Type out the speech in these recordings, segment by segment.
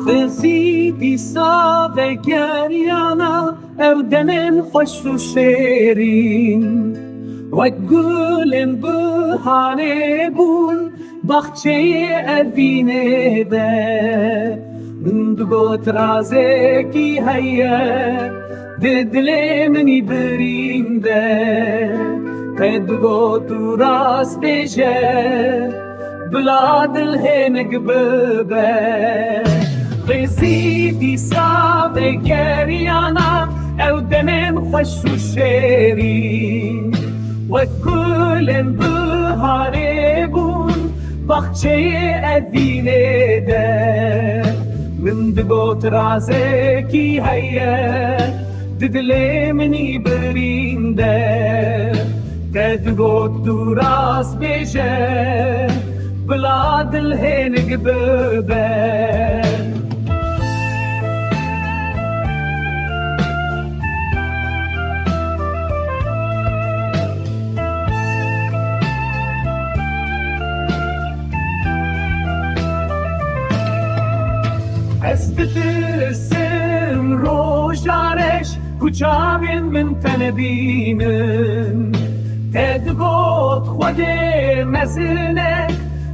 Viziti sa ve geryana Erdenin hoş ve şerin Ve gülün bahane bun Bahçeyi evine de Got razeki hayye Dedle meni berinde Ted got ras beje Blad الهنك ببه غزيتي صعب كريانا أو دمن خش وشيرين وكل بهاربون بخشي أديني ده من دقوت رازكي هيا ددلي مني برين ده تدقوت راس بيجه بلاد الهنق ببال استترسم روجارش كوچاوين من تنبينن تدقوت خودي مزنك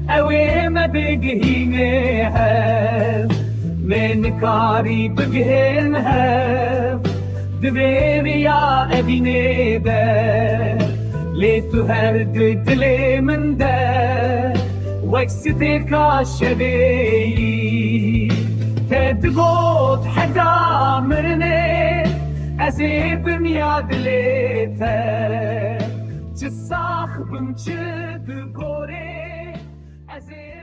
اوي ما بقهينها من كاري بقهنها دبيري يا ابيني ده ليتو هرد دلي من ده وكستك عشبي تدقوت حدا مني ازيب مياد ليته جساخ بمشد قوري as if